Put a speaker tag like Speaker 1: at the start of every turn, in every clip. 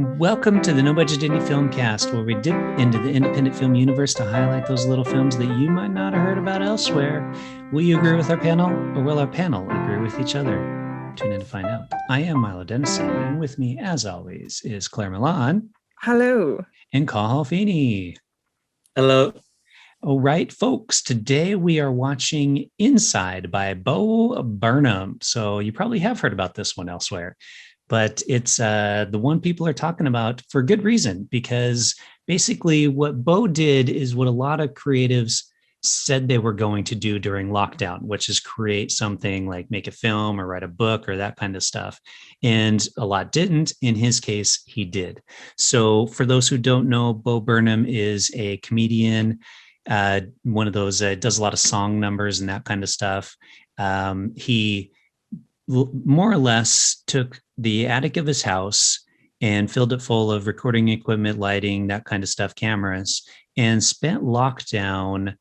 Speaker 1: Welcome to the No Budget Indie Filmcast, where we dip into the independent film universe to highlight those little films that you might not have heard about elsewhere. Will you agree with our panel, or will our panel agree with each other? Tune in to find out. I am Milo Dennison, and with me, as always, is Claire Milan.
Speaker 2: Hello.
Speaker 1: And Cathal Feeney.
Speaker 3: Hello.
Speaker 1: All right, folks, today we are watching Inside by Bo Burnham. So you probably have heard about this one elsewhere, but it's the one people are talking about for good reason, because basically what Bo did is what a lot of creatives said they were going to do during lockdown, which is create something like make a film or write a book or that kind of stuff. And a lot didn't. In his case, he did. So for those who don't know, Bo Burnham is a comedian, one of those does a lot of song numbers and that kind of stuff. He more or less took the attic of his house and filled it full of recording equipment, lighting, that kind of stuff, cameras, and spent lockdown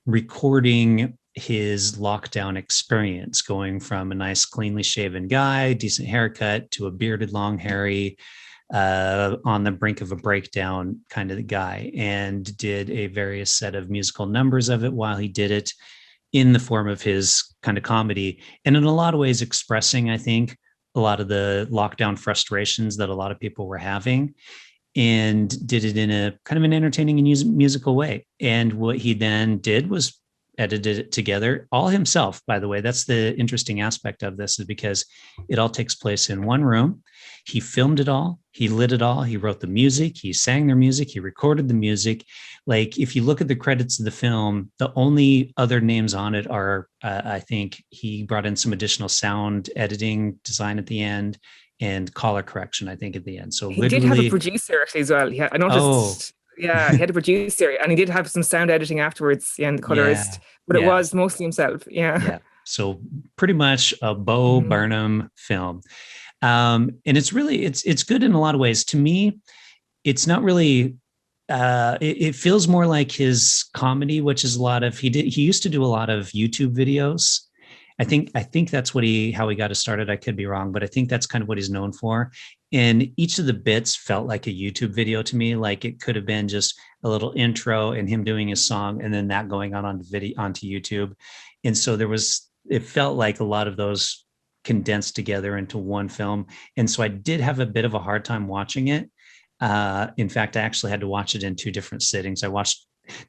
Speaker 1: recording his lockdown experience, going from a nice cleanly shaven guy, decent haircut, to a bearded, long, hairy, on the brink of a breakdown kind of guy, and did a various set of musical numbers of it while he did it in the form of his kind of comedy. And in a lot of ways expressing, I think, a lot of the lockdown frustrations that a lot of people were having, and did it in a kind of an entertaining and musical way. And what he then did was edited it together all himself, by the way. That's the interesting aspect of this, is because it all takes place in one room. He filmed it all. He lit it all. He wrote the music. He sang their music. He recorded the music. Like, if you look at the credits of the film, the only other names on it are, I think he brought in some additional sound editing design at the end and color correction, I think, at the end. So
Speaker 2: he did have a producer actually as well. Yeah, I noticed. Yeah, he had a producer, and he did have some sound editing afterwards, and the colorist, but it was mostly himself. Yeah.
Speaker 1: So pretty much a Bo Burnham film. And it's really, it's good in a lot of ways. To me, it's not really, it feels more like his comedy, which is a lot of, he used to do a lot of YouTube videos. I think that's how he got us started. I could be wrong, but I think that's kind of what he's known for. And each of the bits felt like a YouTube video to me. Like, it could have been just a little intro and him doing his song, and then that going onto YouTube. And so it felt like a lot of those condensed together into one film. And so I did have a bit of a hard time watching it. In fact, I actually had to watch it in two different sittings.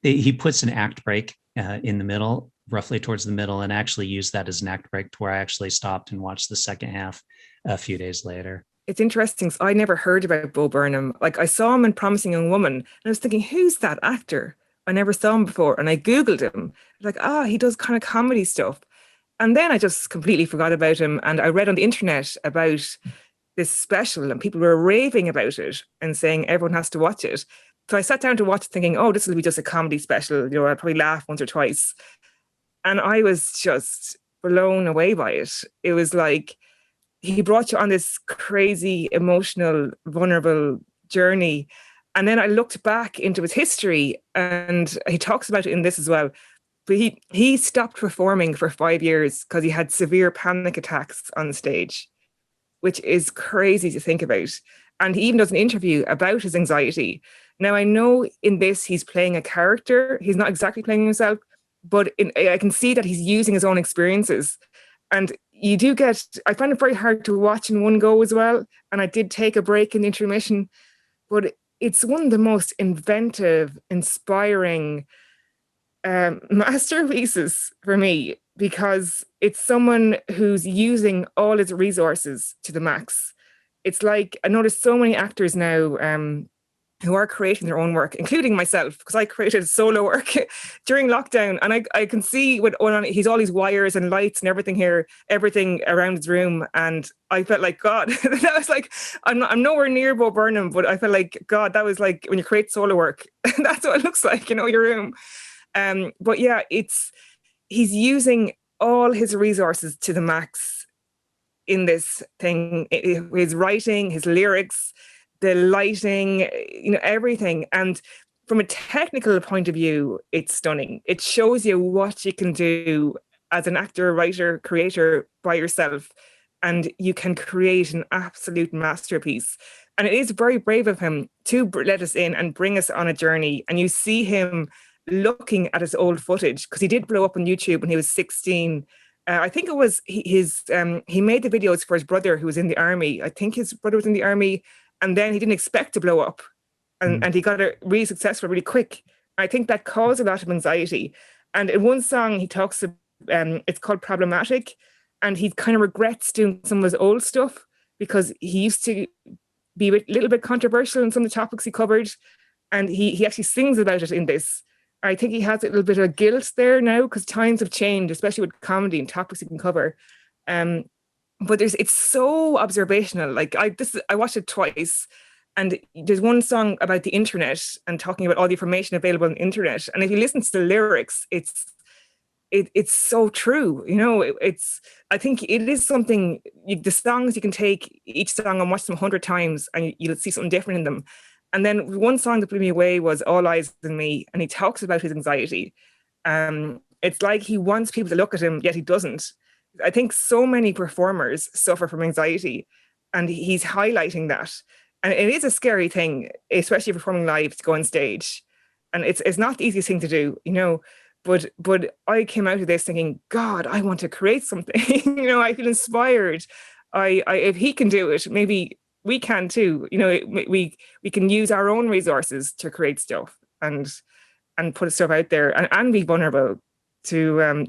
Speaker 1: He puts an act break in the middle, roughly towards the middle, and actually used that as an act break, to where I actually stopped and watched the second half a few days later.
Speaker 2: It's interesting. So I never heard about Bo Burnham. Like, I saw him in Promising Young Woman, and I was thinking, who's that actor? I never saw him before. And I Googled him. Like, he does kind of comedy stuff. And then I just completely forgot about him. And I read on the internet about this special, and people were raving about it and saying everyone has to watch it. So I sat down to watch it thinking, this will be just a comedy special. You know, I'll probably laugh once or twice. And I was just blown away by it. It was like, he brought you on this crazy, emotional, vulnerable journey. And then I looked back into his history, and he talks about it in this as well. But he stopped performing for 5 years because he had severe panic attacks on stage, which is crazy to think about. And he even does an interview about his anxiety. Now, I know in this he's playing a character. He's not exactly playing himself, but I can see that he's using his own experiences. And I find it very hard to watch in one go as well. And I did take a break in the intermission, but it's one of the most inventive, inspiring masterpieces for me, because it's someone who's using all his resources to the max. It's like, I notice so many actors now who are creating their own work, including myself, because I created solo work during lockdown. And I can see he's all these wires and lights and everything around his room. And I felt like, God, that was like, I'm nowhere near Bo Burnham, but I felt like, God, that was like when you create solo work, that's what it looks like, your room. But yeah, he's using all his resources to the max in this thing, his writing, his lyrics, the lighting, everything. And from a technical point of view, it's stunning. It shows you what you can do as an actor, writer, creator by yourself. And you can create an absolute masterpiece. And it is very brave of him to let us in and bring us on a journey. And you see him looking at his old footage, because he did blow up on YouTube when he was 16. I think it was he made the videos for his brother who was in the army. I think his brother was in the army, and then he didn't expect to blow up, and he got it really successful really quick. I think that caused a lot of anxiety. And in one song he talks, it's called Problematic, and he kind of regrets doing some of his old stuff because he used to be a little bit controversial in some of the topics he covered, and he actually sings about it in this. I think he has a little bit of guilt there now because times have changed, especially with comedy and topics he can cover. But it's so observational. Like I watched it twice, and there's one song about the internet and talking about all the information available on the internet. And if you listen to the lyrics, it's so true. You know, I think it is something, the songs, you can take each song and watch them 100 times and you'll see something different in them. And then one song that blew me away was All Eyes on Me. And he talks about his anxiety. It's like he wants people to look at him, yet he doesn't. I think so many performers suffer from anxiety, and he's highlighting that. And it is a scary thing, especially performing live, to go on stage. And it's not the easiest thing to do, you know. But I came out of this thinking, God, I want to create something. You know, I feel inspired. I if he can do it, maybe we can too. You know, we can use our own resources to create stuff and put stuff out there and be vulnerable to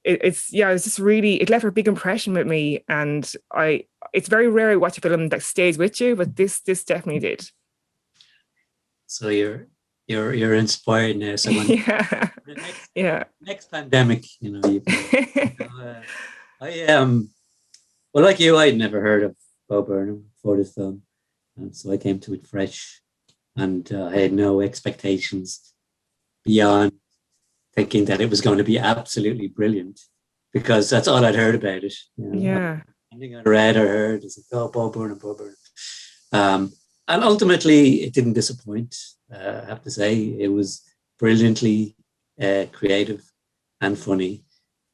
Speaker 2: it's just really, it left a big impression with me. And it's very rare I watch a film that stays with you, but this definitely did.
Speaker 3: So you're inspired now. So when next pandemic, you know, well, like you, I'd never heard of Bo Burnham before this film, and so I came to it fresh, and I had no expectations beyond thinking that it was going to be absolutely brilliant, because that's all I'd heard about it. You know?
Speaker 2: Yeah.
Speaker 3: Anything I read or heard is like, oh, Bo Burnham. And ultimately, it didn't disappoint. I have to say, it was brilliantly creative and funny.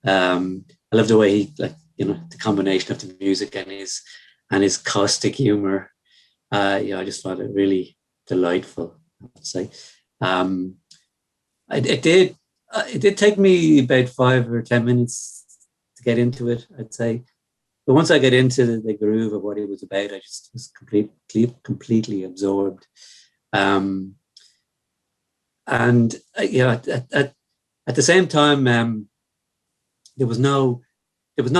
Speaker 3: I love the way he, like, you know, the combination of the music and his caustic humor. I just found it really delightful, I would say. It did take me about 5 or 10 minutes to get into it, I'd say. But once I get into the groove of what it was about, I just was completely absorbed. And at the same time, there was no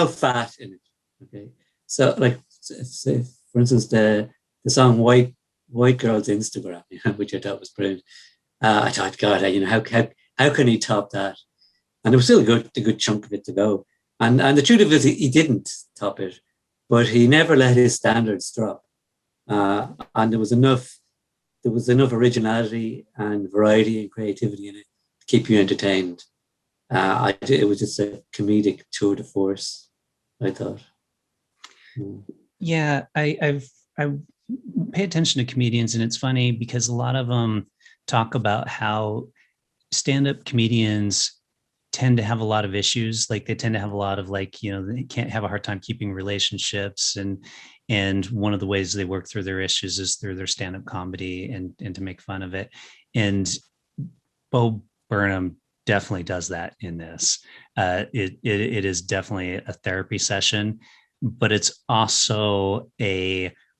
Speaker 3: fat in it. Okay, so like, say, for instance, the song "White Girl's Instagram," you know, which I thought was brilliant. I thought, God, you know, how can he top that? And there was still a good chunk of it to go. And the truth of it is, he didn't top it, but he never let his standards drop. And there was enough originality and variety and creativity in it to keep you entertained. It was just a comedic tour de force, I thought.
Speaker 1: Yeah, I pay attention to comedians, and it's funny because a lot of them talk about how stand-up comedians tend to have a lot of issues. Like they tend to have a lot of, like, you know, they can't have a hard time keeping relationships, and one of the ways they work through their issues is through their stand-up comedy and to make fun of it. And Bo Burnham definitely does that in this. It is definitely a therapy session, but it's also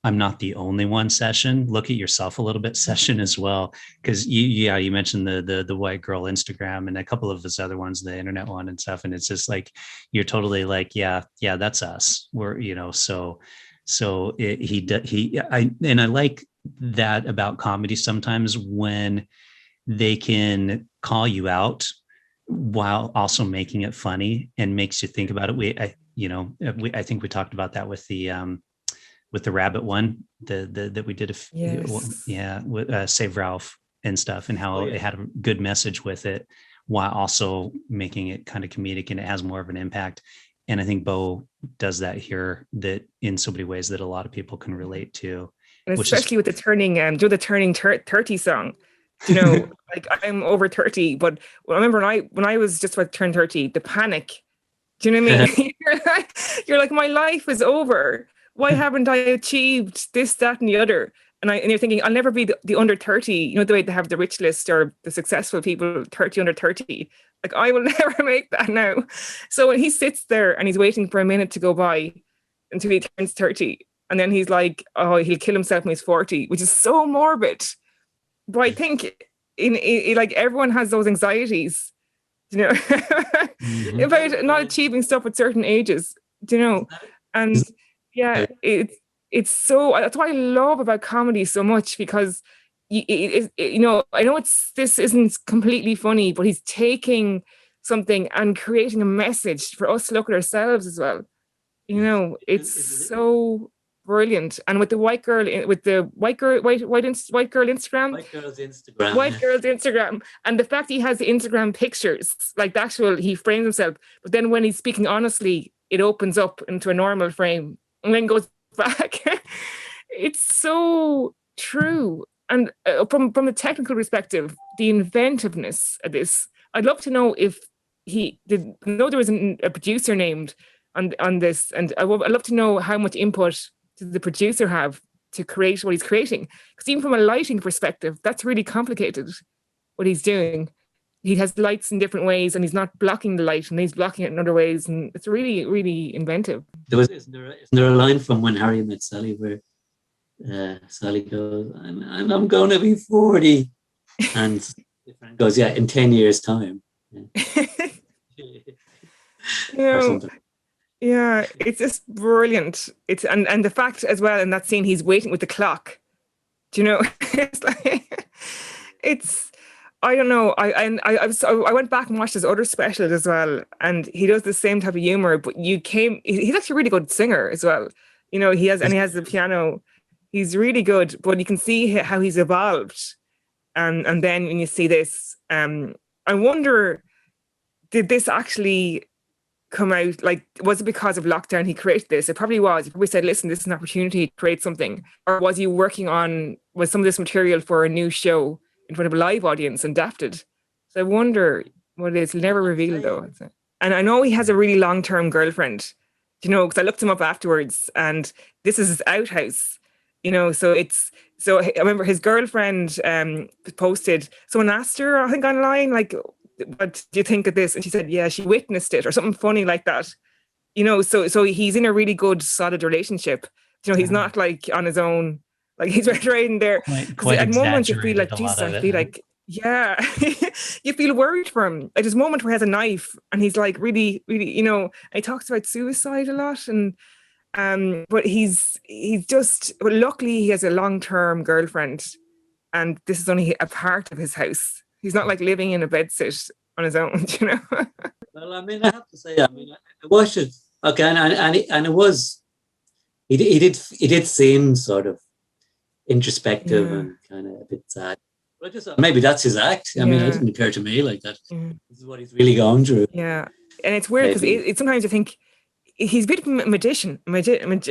Speaker 1: I'm not the only one session. Look at yourself a little bit session as well. Because you mentioned the white girl Instagram and a couple of his other ones, the internet one and stuff. And it's just like, you're totally like, yeah, that's us. We're, you know, I like that about comedy sometimes, when they can call you out while also making it funny and makes you think about it. I think we talked about that with the rabbit one that we did with Save Ralph and stuff, and how it had a good message with it while also making it kind of comedic, and it has more of an impact. And I think Bo does that here, that in so many ways that a lot of people can relate to.
Speaker 2: And especially with the turning 30 song. You know, like, I'm over 30, but I remember when I was just about to turn 30, the panic. Do you know what I mean? You're like, my life is over. why haven't I achieved this, that, and the other? And you're thinking, I'll never be the under 30, you know, the way they have the rich list or the successful people, 30 under 30. Like, I will never make that now. So when he sits there and he's waiting for a minute to go by until he turns 30, and then he's like, oh, he'll kill himself when he's 40, which is so morbid. But I think in like everyone has those anxieties, you know, about not achieving stuff at certain ages, you know. And yeah, it's so, that's what I love about comedy so much, because you know, I know this isn't completely funny, but he's taking something and creating a message for us to look at ourselves as well. You know, it's so brilliant. And with the white girl, with the white girl Instagram, white girl's Instagram, and the fact he has the Instagram pictures, like the actual, he frames himself, but then when he's speaking honestly, it opens up into a normal frame and then goes back. It's so true. And from a technical perspective, the inventiveness of this, I'd love to know if he did know there was a producer named on this, and I'd love to know how much input did the producer have to create what he's creating, because even from a lighting perspective, that's really complicated what he's doing. He has lights in different ways, and he's not blocking the light, and he's blocking it in other ways, and it's really, really inventive.
Speaker 3: Isn't there a line from When Harry Met Sally where Sally goes, I'm going to be 40, and the friend goes, yeah, in 10 years time.
Speaker 2: Yeah, it's just brilliant. It's and the fact as well in that scene, he's waiting with the clock. Do you know? It's like, it's, I don't know. I went back and watched his other specials as well, and he does the same type of humor. But he's actually a really good singer as well. You know, he has the piano. He's really good, but you can see how he's evolved. And then when you see this, I wonder, did this actually come out, like, was it because of lockdown he created this? It probably was. He probably said, listen, this is an opportunity to create something. Or was he working on, was some of this material for a new show in front of a live audience and adapted? So I wonder what it is. He'll never reveal though. And I know he has a really long-term girlfriend, you know, because I looked him up afterwards, and this is his outhouse, you know, so I remember his girlfriend posted, someone asked her, I think online, like, what do you think of this? And she said, yeah, she witnessed it, or something funny like that. You know, so he's in a really good, solid relationship. You know, he's not like on his own, like he's right in there.
Speaker 1: Quite
Speaker 2: at moments you feel like, Jesus, I feel like, yeah, you feel worried for him. Like there's a moment where he has a knife and he's like really, really, you know, and he talks about suicide a lot. And but he's just, but luckily he has a long-term girlfriend, and this is only a part of his house. He's not like living in a bedsit on his own, you know.
Speaker 3: Well, I mean, I have to say, I mean, I watched it, okay, and it was, he did seem sort of introspective and kind of a bit sad. But I just thought maybe that's his act. I mean, it didn't occur to me like that. This is what he's really going through.
Speaker 2: Yeah, and it's weird because it sometimes I think he's a bit of a magician. I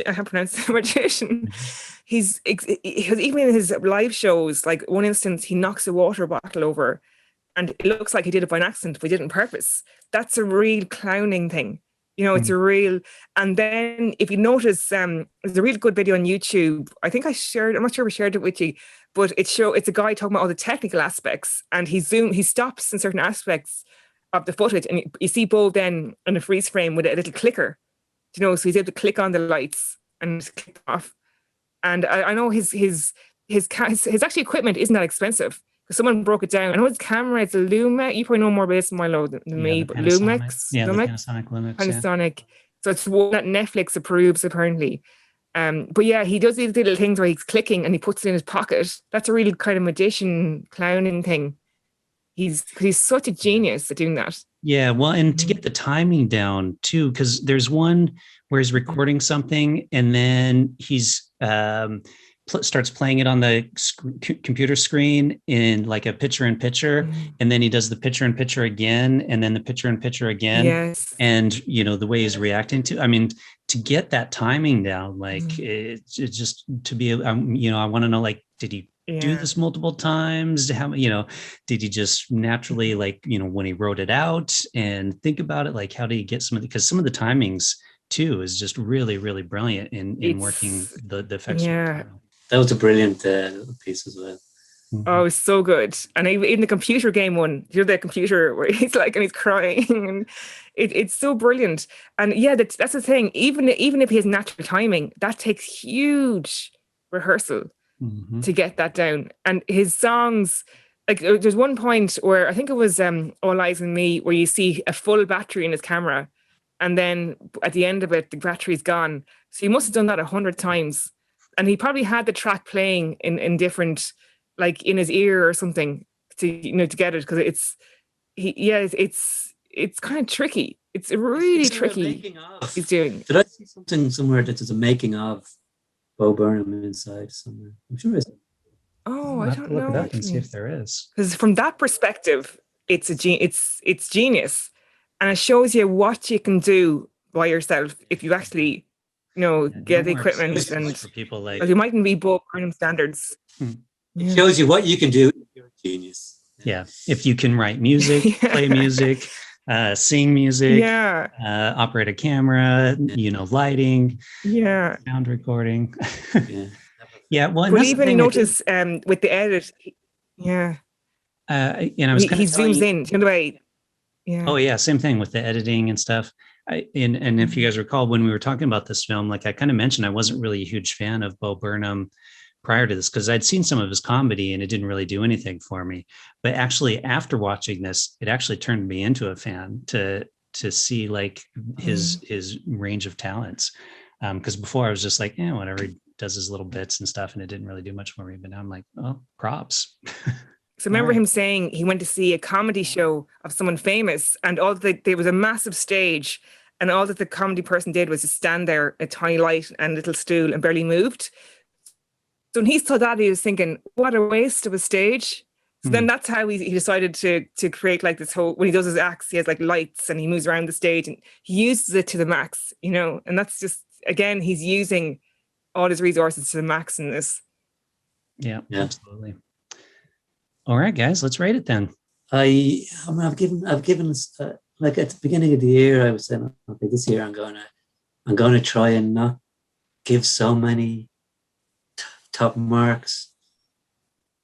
Speaker 2: have pronounced magician. He's even in his live shows, like one instance, he knocks a water bottle over, and it looks like he did it by an accident, but he did it on purpose. That's a real clowning thing. You know, it's a real. And then if you notice, there's a really good video on YouTube. I think I'm not sure if I shared it with you, but it's a guy talking about all the technical aspects, and he stops in certain aspects of the footage, and you see Bo then in a freeze frame with a little clicker. You know, so he's able to click on the lights and just click off. And I know his actually equipment isn't that expensive, because someone broke it down. I know his camera, it's a Lumix. You probably know more about this, Milo, than me, but Lumix.
Speaker 1: Yeah, the Panasonic Lumix.
Speaker 2: Panasonic. Yeah. So it's one that Netflix approves, apparently. But yeah, he does these little things where he's clicking and he puts it in his pocket. That's a really kind of magician clowning thing. He's such a genius at doing that.
Speaker 1: Yeah, well, and to get the timing down too, because there's one where he's recording something and then he's starts playing it on the computer screen in like a picture-in-picture, and then he does the picture-in-picture again, and then the picture-in-picture again.
Speaker 2: Yes.
Speaker 1: And you know the way he's reacting to. I mean, to get that timing down, like it's just to be, you know, I want to know, like, did he do this multiple times? How, you know, did he just naturally, like, you know, when he wrote it out and think about it, like, how did he get some of the, because some of the timings too is just really, really brilliant in working the effects.
Speaker 2: Yeah.
Speaker 3: That was a brilliant piece as well.
Speaker 2: Oh, it's so good. And even the computer game one, you know, the computer where he's like, and he's crying, and it's so brilliant. And yeah, that's the thing. Even if he has natural timing, that takes huge rehearsal to get that down. And his songs, like there's one point where I think it was All Eyes on Me, where you see a full battery in his camera, and then at the end of it, the battery's gone. So he must have done that 100 times. And he probably had the track playing in different, like in his ear or something to get it, because it's kind of tricky. It's really tricky. He's doing.
Speaker 3: Did I see something somewhere that there's a making of Bo Burnham inside somewhere? I'm sure it's.
Speaker 2: Oh, I don't know.
Speaker 1: Look it up and see if there is.
Speaker 2: Because from that perspective, it's genius, and it shows you what you can do by yourself if you actually, get the equipment, and
Speaker 1: for people like
Speaker 2: you mightn't be Bo Burnham standards.
Speaker 3: It shows you what you can do if you're a genius.
Speaker 1: Yeah. If you can write music, play music, sing music, operate a camera, lighting, sound recording. Well,
Speaker 2: but even notice with the edit, he zooms in. The way,
Speaker 1: Oh yeah, same thing with the editing and stuff. And if you guys recall, when we were talking about this film, like I kind of mentioned, I wasn't really a huge fan of Bo Burnham prior to this, because I'd seen some of his comedy and it didn't really do anything for me. But actually, after watching this, it actually turned me into a fan to see like his range of talents. Because before I was just like, whatever, he does his little bits and stuff, and it didn't really do much for me. But now I'm like, oh, props.
Speaker 2: So remember him saying he went to see a comedy show of someone famous, and there was a massive stage, and all that the comedy person did was just stand there, a tiny light and a little stool, and barely moved. So when he saw that, he was thinking, what a waste of a stage. So then that's how he decided to create like this whole, when he does his acts, he has like lights and he moves around the stage and he uses it to the max, and that's just, again, he's using all his resources to the max in this.
Speaker 1: Yeah, absolutely. All right, guys, let's rate it then.
Speaker 3: I've given us like at the beginning of the year, I was saying, okay, this year I'm going to try and not give so many top marks,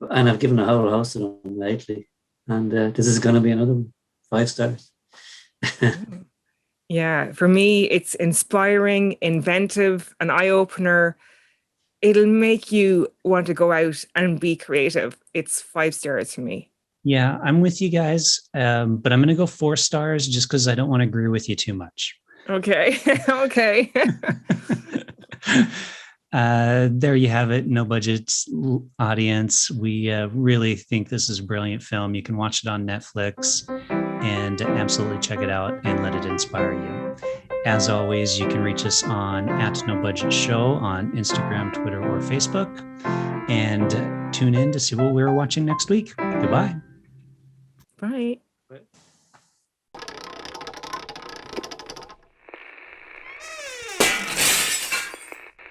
Speaker 3: and I've given a whole host of them lately, and this is going to be another one, 5 stars.
Speaker 2: Yeah, for me, it's inspiring, inventive, an eye-opener. It'll make you want to go out and be creative. It's 5 stars for me.
Speaker 1: Yeah, I'm with you guys, but I'm going to go 4 stars just because I don't want to agree with you too much.
Speaker 2: Okay. Okay.
Speaker 1: There you have it. No budget audience. We really think this is a brilliant film. You can watch it on Netflix and absolutely check it out and let it inspire you. As always, you can reach us on @NoBudgetShow on Instagram, Twitter, or Facebook, and tune in to see what we're watching next week. Goodbye.
Speaker 2: Bye.
Speaker 3: Bye.